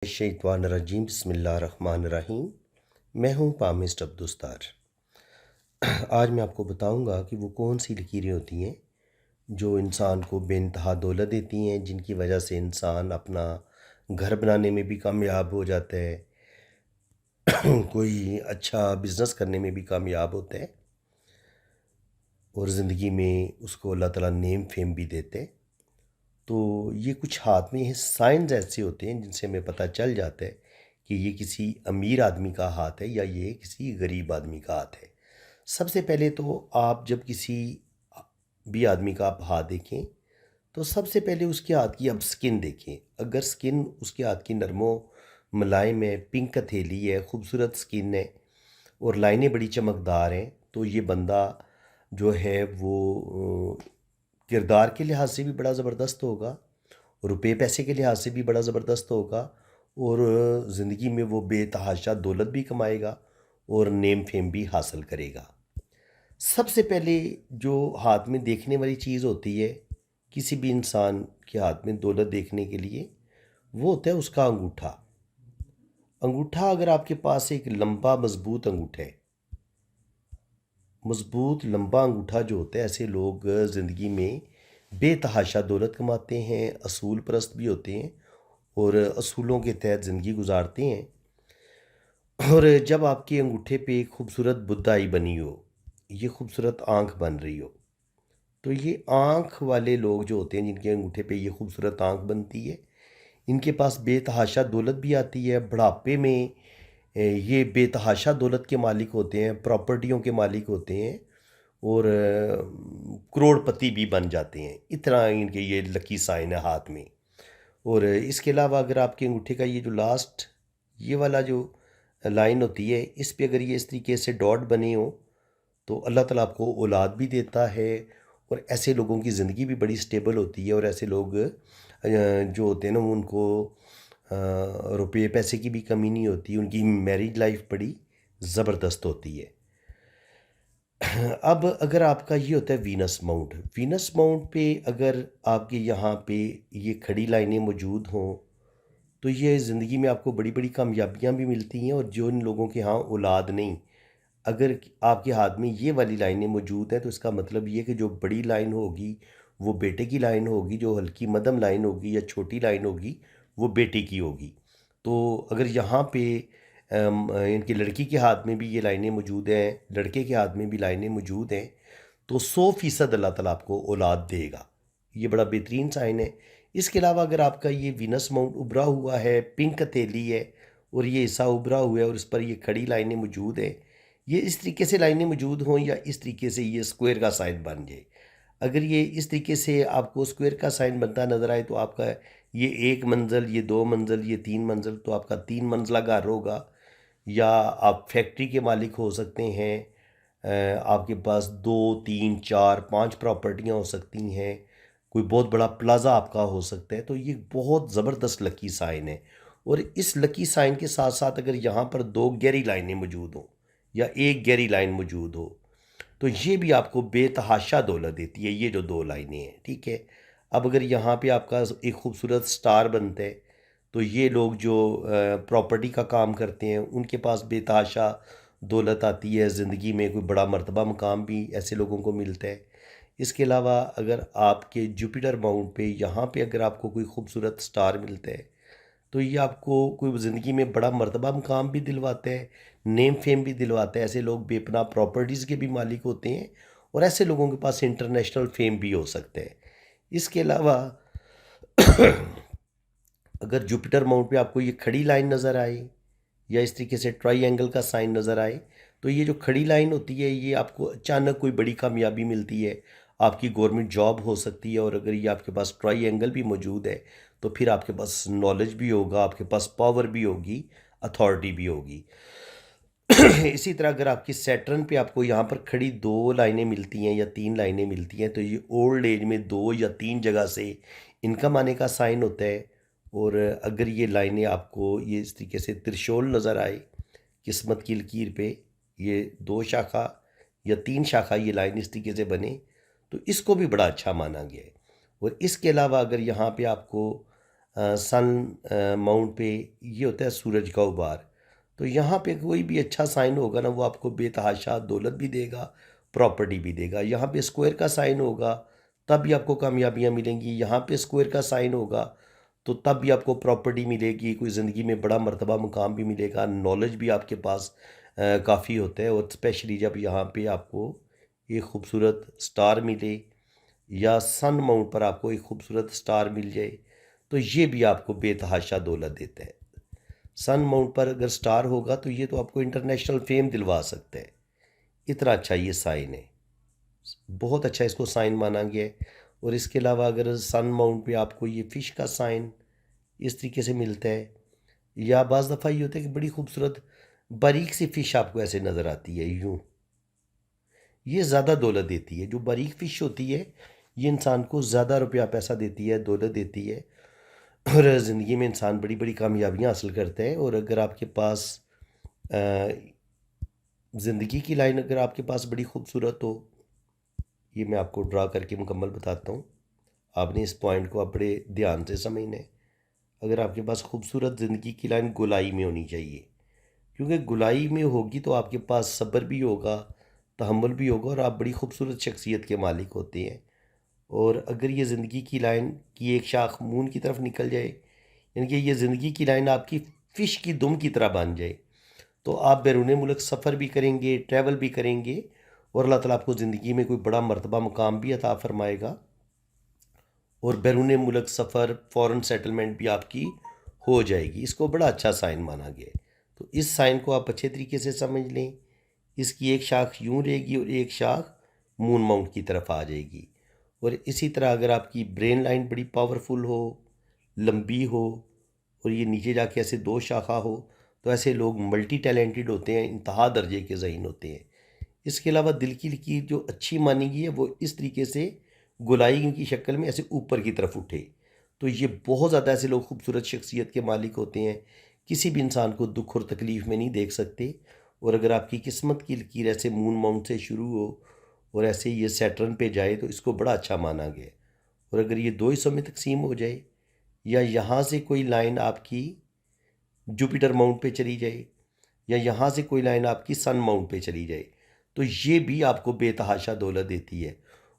शैतानुर्रजीम बिस्मिल्लाहिर्रहमानिर्रहीम। मैं हूँ पामिस्ट अब्दुस्तार। आज मैं आपको बताऊँगा कि वो कौन सी लकीरें होती हैं जो इंसान को बेइंतहा दौलत देती हैं, जिनकी वजह से इंसान अपना घर बनाने में भी कामयाब हो जाता है, कोई अच्छा बिज़नेस करने में भी कामयाब होता है और ज़िंदगी में उसको अल्लाह ताला नेम फेम भी देते हैं। तो ये कुछ हाथ में साइंस ऐसे होते हैं जिनसे हमें पता चल जाता है कि ये किसी अमीर आदमी का हाथ है या ये किसी गरीब आदमी का हाथ है। सबसे पहले तो आप जब किसी भी आदमी का आप हाथ देखें तो सबसे पहले उसके हाथ की आप स्किन देखें। अगर स्किन उसके हाथ की नरमो मुलायम है, पिंक हथेली है, खूबसूरत स्किन है और लाइनें बड़ी चमकदार हैं, तो ये बंदा जो है वो किरदार के लिहाज से भी बड़ा ज़बरदस्त होगा, रुपए पैसे के लिहाज से भी बड़ा ज़बरदस्त होगा और ज़िंदगी में वो बेतहाशा दौलत भी कमाएगा और नेम फेम भी हासिल करेगा। सबसे पहले जो हाथ में देखने वाली चीज़ होती है किसी भी इंसान के हाथ में दौलत देखने के लिए, वो होता है उसका अंगूठा। अंगूठा अगर आपके पास एक लंबा मजबूत अंगूठा है, मजबूत लंबा अंगूठा जो होता है, ऐसे लोग ज़िंदगी में बेतहाशा दौलत कमाते हैं, असूल परस्त भी होते हैं और असूलों के तहत ज़िंदगी गुजारते हैं। और जब आपके अंगूठे पे एक खूबसूरत बुद्धाई बनी हो, ये खूबसूरत आँख बन रही हो, तो ये आँख वाले लोग जो होते हैं जिनके अंगूठे पे ये खूबसूरत आँख बनती है, इनके पास बेतहाशा दौलत भी आती है। बुढ़ापे में ये बेतहाशा दौलत के मालिक होते हैं, प्रॉपर्टियों के मालिक होते हैं और करोड़पति भी बन जाते हैं। इतना इनके ये लकी साइन है हाथ में। और इसके अलावा अगर आपके अंगूठे का ये जो लास्ट ये वाला जो लाइन होती है, इस पे अगर ये इस तरीके से डॉट बने हो तो अल्लाह ताला आपको औलाद भी देता है और ऐसे लोगों की ज़िंदगी भी बड़ी स्टेबल होती है। और ऐसे लोग जो होते हैं ना, उनको रुपये पैसे की भी कमी नहीं होती, उनकी मैरिज लाइफ बड़ी ज़बरदस्त होती है। अब अगर आपका ये होता है वीनस माउंट पे अगर आपके यहाँ पे ये खड़ी लाइनें मौजूद हों तो ये ज़िंदगी में आपको बड़ी बड़ी कामयाबियाँ भी मिलती हैं। और जो इन लोगों के यहाँ औलाद नहीं, अगर आपके हाथ में ये वाली लाइनें मौजूद हैं तो इसका मतलब ये कि जो बड़ी लाइन होगी वो बेटे की लाइन होगी, जो हल्की मध्यम लाइन होगी या छोटी लाइन होगी वो बेटे की होगी। तो अगर यहाँ पे इनकी लड़की के हाथ में भी ये लाइनें मौजूद हैं, लड़के के हाथ में भी लाइनें मौजूद हैं, तो 100% अल्लाह ताला आपको औलाद देगा। ये बड़ा बेहतरीन साइन है। इसके अलावा अगर आपका ये वीनस माउंट उभरा हुआ है, पिंक हथेली है और ये हिस्सा उभरा हुआ है और इस पर ये खड़ी लाइनें मौजूद हैं, ये इस तरीके से लाइनें मौजूद हों या इस तरीके से ये स्क्वायर का साइन बन जाए। अगर ये इस तरीके से आपको स्क्वायर का साइन बनता नज़र आए तो आपका ये एक मंजिल, ये दो मंजिल, ये तीन मंजिल, तो आपका तीन मंजिला घर होगा। या आप फैक्ट्री के मालिक हो सकते हैं, आपके पास दो तीन चार पांच प्रॉपर्टियां हो सकती हैं, कोई बहुत बड़ा प्लाजा आपका हो सकता है। तो ये बहुत ज़बरदस्त लकी साइन है। और इस लकी साइन के साथ साथ अगर यहाँ पर दो गहरी लाइनें मौजूद हों या एक गहरी लाइन मौजूद हो तो ये भी आपको बेतहाशा दौलत देती है, ये जो दो लाइनें हैं, ठीक है। अब अगर यहाँ पे आपका एक खूबसूरत स्टार बनता है तो ये लोग जो प्रॉपर्टी का काम करते हैं उनके पास बेतहाशा दौलत आती है, ज़िंदगी में कोई बड़ा मर्तबा मुकाम भी ऐसे लोगों को मिलता है। इसके अलावा अगर आपके जुपिटर माउंट पे यहाँ पे अगर आपको कोई खूबसूरत स्टार मिलता है तो ये आपको कोई ज़िंदगी में बड़ा मर्तबा मुकाम भी दिलवाता है, नेम फेम भी दिलवाता है। ऐसे लोग बेपनाह प्रॉपर्टीज़ के भी मालिक होते हैं और ऐसे लोगों के पास इंटरनेशनल फेम भी हो सकता है। इसके अलावा अगर जुपिटर माउंट पे आपको ये खड़ी लाइन नज़र आए या इस तरीके से ट्राई का साइन नज़र आए, तो ये जो खड़ी लाइन होती है ये आपको अचानक कोई बड़ी कामयाबी मिलती है, आपकी गवर्नमेंट जॉब हो सकती है। और अगर ये आपके पास ट्राई भी मौजूद है तो फिर आपके पास नॉलेज भी होगा, आपके पास पावर भी होगी, अथॉरिटी भी होगी। इसी तरह अगर आपकी सैटर्न पे आपको यहाँ पर खड़ी दो लाइनें मिलती हैं या तीन लाइनें मिलती हैं तो ये ओल्ड एज में दो या तीन जगह से इनकम आने का साइन होता है। और अगर ये लाइनें आपको ये इस तरीके से त्रिशूल नज़र आए किस्मत की लकीर पे, ये दो शाखा या तीन शाखा ये लाइन इस तरीके से बने तो इसको भी बड़ा अच्छा माना गया है। और इसके अलावा अगर यहाँ पे आपको सन माउंट पे ये होता है सूरज का उबार। तो यहाँ पे कोई भी अच्छा साइन होगा ना, वो आपको बेतहाशा दौलत भी देगा, प्रॉपर्टी भी देगा। यहाँ पे स्क्वायर का साइन होगा तब भी आपको कामयाबियाँ मिलेंगी। यहाँ पे स्क्वायर का साइन होगा तो तब भी आपको प्रॉपर्टी मिलेगी, कोई ज़िंदगी में बड़ा मर्तबा मुकाम भी मिलेगा, नॉलेज भी आपके पास काफ़ी होता है। और स्पेशली जब यहाँ पे आपको एक खूबसूरत स्टार मिले या सन माउंट पर आपको एक खूबसूरत स्टार मिल जाए, तो ये भी आपको बेतहाशा दौलत देता है। सन माउंट पर अगर स्टार होगा तो ये तो आपको इंटरनेशनल फेम दिलवा सकता है। इतना अच्छा ये साइन है, बहुत अच्छा इसको साइन माना गया है। और इसके अलावा अगर सन माउंट पे आपको ये फ़िश का साइन इस तरीके से मिलता है, या बाज़ दफ़ा ये होता है कि बड़ी खूबसूरत बारीक सी फ़िश आपको ऐसे नज़र आती है यूँ, ये ज़्यादा दौलत देती है। जो बारीक फ़िश होती है ये इंसान को ज़्यादा रुपया पैसा देती है, दौलत देती है, और ज़िंदगी में इंसान बड़ी बड़ी कामयाबियाँ हासिल करते हैं। और अगर आपके पास ज़िंदगी की लाइन अगर आपके पास बड़ी खूबसूरत हो, ये मैं आपको ड्रा करके मुकम्मल बताता हूँ, आपने इस पॉइंट को आप बड़े ध्यान से समझना है। अगर आपके पास खूबसूरत ज़िंदगी की लाइन गोलाई में होनी चाहिए, क्योंकि गोलाई में होगी तो आपके पास सब्र भी होगा, तहम्मुल भी होगा, और आप बड़ी खूबसूरत शख्सियत के मालिक होते हैं। और अगर ये ज़िंदगी की लाइन की एक शाख मून की तरफ निकल जाए, यानी कि ये ज़िंदगी की लाइन आपकी फ़िश की दुम की तरह बन जाए, तो आप बैरून मुल्क सफ़र भी करेंगे, ट्रैवल भी करेंगे, और अल्लाह ताला आपको ज़िंदगी में कोई बड़ा मर्तबा मुकाम भी अता फ़रमाएगा, और बैरून मुल्क सफ़र फ़ॉरेन सेटलमेंट भी आपकी हो जाएगी। इसको बड़ा अच्छा साइन माना गया है। तो इस साइन को आप अच्छे तरीके से समझ लें। इसकी एक शाख यूँ रहेगी और एक शाख मून माउंट की तरफ आ जाएगी। और इसी तरह अगर आपकी ब्रेन लाइन बड़ी पावरफुल हो, लंबी हो, और ये नीचे जाके ऐसे दो शाखा हो, तो ऐसे लोग मल्टी टैलेंटेड होते हैं, इंतहा दर्जे के ज़हीन होते हैं। इसके अलावा दिल की लकीर जो अच्छी मानी गई है वो इस तरीके से गोलाई की शक्ल में ऐसे ऊपर की तरफ उठे, तो ये बहुत ज़्यादा ऐसे लोग खूबसूरत शख्सियत के मालिक होते हैं, किसी भी इंसान को दुख और तकलीफ़ में नहीं देख सकते। और अगर आपकी किस्मत की लकीर ऐसे मून माउंट से शुरू हो और ऐसे ये सैटर्न पे जाए, तो इसको बड़ा अच्छा माना गया। और अगर ये दो हिस्सों में तकसीम हो जाए, या यहाँ से कोई लाइन आपकी जुपिटर माउंट पे चली जाए, या यहाँ से कोई लाइन आपकी सन माउंट पे चली जाए, तो ये भी आपको बेतहाशा दौलत देती है।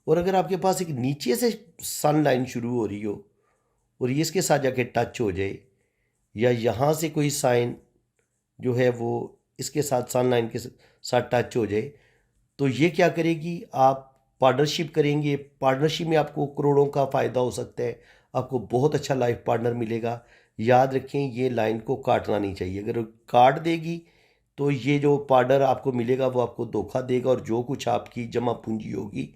और अगर आपके पास एक नीचे से सन लाइन शुरू हो रही हो और ये इसके साथ जाके टच हो जाए, या यहाँ से कोई साइन जो है वो इसके साथ सन लाइन के साथ टच हो जाए, तो ये क्या करेगी, आप पार्टनरशिप करेंगे, पार्टनरशिप में आपको करोड़ों का फ़ायदा हो सकता है, आपको बहुत अच्छा लाइफ पार्टनर मिलेगा। याद रखें ये लाइन को काटना नहीं चाहिए, अगर काट देगी तो ये जो पार्टनर आपको मिलेगा वो आपको धोखा देगा, और जो कुछ आपकी जमा पूंजी होगी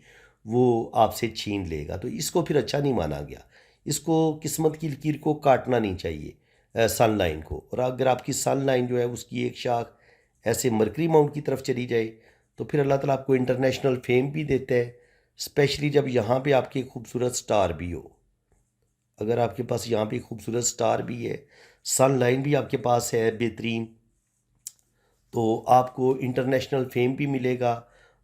वो आपसे छीन लेगा। तो इसको फिर अच्छा नहीं माना गया, इसको किस्मत की लकीर को काटना नहीं चाहिए सन लाइन को। और अगर आपकी सन लाइन जो है उसकी एक शाख ऐसे मरकरी माउंट की तरफ चली जाए, तो फिर अल्लाह ताला आपको इंटरनेशनल फेम भी देता है, स्पेशली जब यहाँ पे आपकी खूबसूरत स्टार भी हो। अगर आपके पास यहाँ पे खूबसूरत स्टार भी है, सन लाइन भी आपके पास है बेहतरीन, तो आपको इंटरनेशनल फेम भी मिलेगा,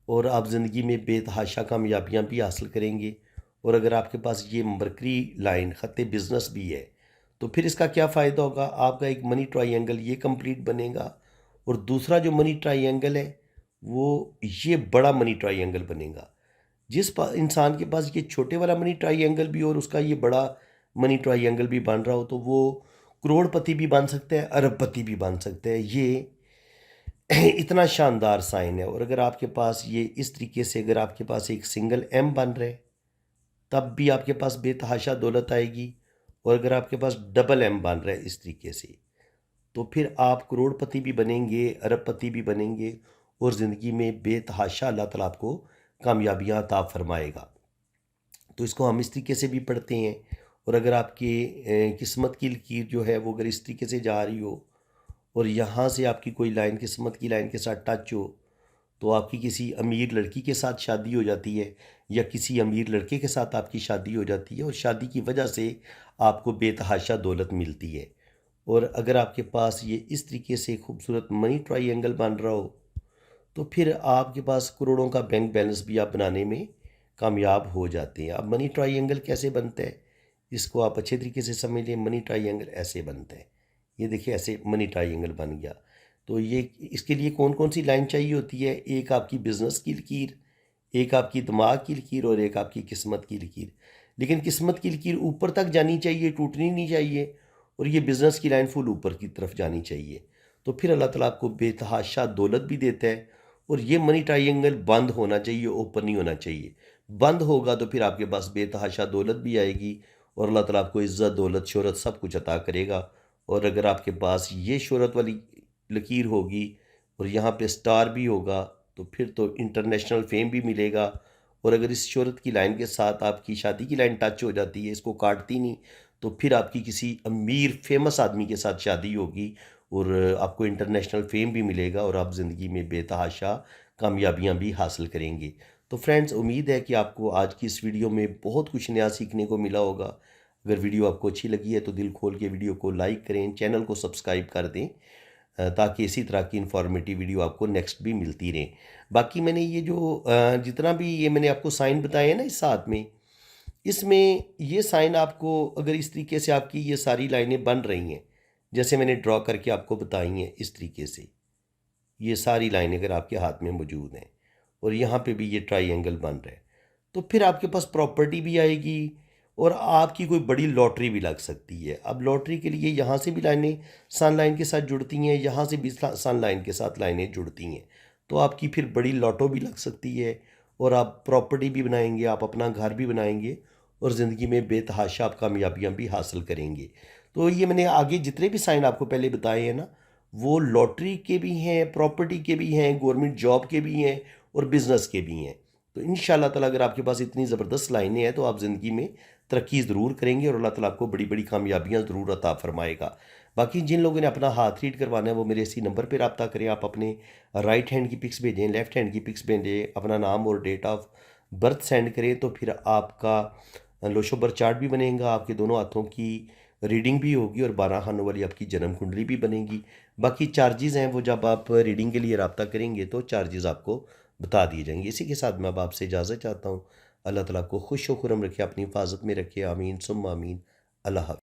और आप ज़िंदगी में बेतहाशा कामयाबियाँ भी हासिल करेंगे। और अगर आपके पास ये मरकरी लाइन ख़त बिज़नेस भी है, तो फिर इसका क्या फ़ायदा होगा, आपका एक मनी ट्रायंगल ये कंप्लीट बनेगा, और दूसरा जो मनी ट्रायंगल है वो ये बड़ा मनी ट्रायंगल बनेगा। इंसान के पास ये छोटे वाला मनी ट्रायंगल भी हो और उसका ये बड़ा मनी ट्रायंगल भी बन रहा हो, तो वो करोड़पति भी बन सकता है, अरबपति भी बन सकता है। ये इतना शानदार साइन है। और अगर आपके पास ये इस तरीके से अगर आपके पास एक सिंगल एम बन रहे, तब भी आपके पास बेतहाशा दौलत आएगी। और अगर आपके पास डबल एम बन रहा है इस तरीके से, तो फिर आप करोड़पति भी बनेंगे, अरबपति भी बनेंगे, और ज़िंदगी में बेतहाशा अल्लाह ताला आपको कामयाबियाँ अता फरमाएगा। तो इसको हम इस तरीके से भी पढ़ते हैं। और अगर आपकी किस्मत की लकीर जो है वो अगर इस तरीके से जा रही हो, और यहाँ से आपकी कोई लाइन किस्मत की लाइन के साथ टच हो, तो आपकी किसी अमीर लड़की के साथ शादी हो जाती है, या किसी अमीर लड़के के साथ आपकी शादी हो जाती है, और शादी की वजह से आपको बेतहाशा दौलत मिलती है। और अगर आपके पास ये इस तरीके से खूबसूरत मनी ट्रायंगल बन रहा हो, तो फिर आपके पास करोड़ों का बैंक बैलेंस भी आप बनाने में कामयाब हो जाते हैं। अब मनी ट्रायंगल कैसे बनता है, इसको आप अच्छे तरीके से समझ लें। मनी ट्राइंगल ऐसे बनता है, ये देखिए ऐसे मनी ट्राइंगल बन गया। तो ये इसके लिए कौन कौन सी लाइन चाहिए होती है? एक आपकी बिजनेस की लकीर, एक आपकी दिमाग की लकीर और एक आपकी किस्मत की लकीर। लेकिन किस्मत की लकीर ऊपर तक जानी चाहिए, टूटनी नहीं चाहिए। और ये बिज़नेस की लाइन फुल ऊपर की तरफ जानी चाहिए। तो फिर अल्लाह ताला आपको बेतहाशा दौलत भी देता है। और ये मनी ट्रायंगल बंद होना चाहिए, ओपन नहीं होना चाहिए। बंद होगा तो फिर आपके पास बेतहाशा दौलत भी आएगी और अल्लाह ताला आपको इज़्ज़त, दौलत, शोहरत सब कुछ अता करेगा। और अगर आपके पास ये शोहरत वाली लकीर होगी और यहाँ पे स्टार भी होगा तो फिर तो इंटरनेशनल फेम भी मिलेगा। और अगर इस शोहरत की लाइन के साथ आपकी शादी की लाइन टच हो जाती है, इसको काटती नहीं, तो फिर आपकी किसी अमीर फेमस आदमी के साथ शादी होगी और आपको इंटरनेशनल फेम भी मिलेगा और आप ज़िंदगी में बेतहाशा कामयाबियां भी हासिल करेंगे। तो फ्रेंड्स, उम्मीद है कि आपको आज की इस वीडियो में बहुत कुछ नया सीखने को मिला होगा। अगर वीडियो आपको अच्छी लगी है तो दिल खोल के वीडियो को लाइक करें, चैनल को सब्सक्राइब कर दें ताकि इसी तरह की इन्फॉर्मेटिव वीडियो आपको नेक्स्ट भी मिलती रहे। बाकी मैंने ये जो जितना भी ये मैंने आपको साइन बताए हैं ना इस साथ में, इसमें ये साइन आपको अगर इस तरीके से आपकी ये सारी लाइनें बन रही हैं जैसे मैंने ड्रॉ करके आपको बताई हैं, इस तरीके से ये सारी लाइनें अगर आपके हाथ में मौजूद हैं और यहाँ पे भी ये ट्राइंगल बन रहा है, तो फिर आपके पास प्रॉपर्टी भी आएगी और आपकी कोई बड़ी लॉटरी भी लग सकती है। अब लॉटरी के लिए यहाँ से भी लाइनें सन लाइन के साथ जुड़ती हैं, यहाँ से भी सन लाइन के साथ लाइनें जुड़ती हैं। तो आपकी फिर बड़ी लॉटो भी लग सकती है और आप प्रॉपर्टी भी बनाएंगे, आप अपना घर भी बनाएंगे और ज़िंदगी में बेतहाशा आप कामयाबियाँ भी हासिल करेंगे। तो ये मैंने आगे जितने भी साइन आपको पहले बताए हैं ना, वो लॉटरी के भी हैं, प्रॉपर्टी के भी हैं, गवर्नमेंट जॉब के भी हैं और बिज़नेस के भी हैं। तो इंशाल्लाह ताला अगर आपके पास इतनी ज़बरदस्त लाइनें हैं तो आप ज़िंदगी में तरक्की ज़रूर करेंगे और अल्लाह ताला आपको बड़ी बड़ी कामयाबियाँ ज़रूर अता फरमाएगा। बाकी जिन लोगों ने अपना हाथ रीड करवाना है वो मेरे इसी नंबर पर रब्ता करें। आप अपने राइट हैंड की पिक्स भेजें, लेफ़्ट हैंड की पिक्स भेजें, अपना नाम और डेट ऑफ बर्थ सेंड करें तो फिर आपका लोशो बर्थ चार्ट भी बनेगा, आपके दोनों हाथों की रीडिंग भी होगी और 12 खानों वाली आपकी जन्म कुंडली भी बनेगी। बाकी चार्जेज़ हैं वो जब आप रीडिंग के लिए रब्ता करेंगे तो चार्जेज़ आपको बता दिए जाएंगे। इसी के साथ मैं अब आपसे इजाज़त चाहता हूँ। अल्लाह ताला आपको खुश व खुर्रम रखे, अपनी हिफाजत में रखे। आमीन सुम्मा आमीन। अल्लाह हाफ़िज़।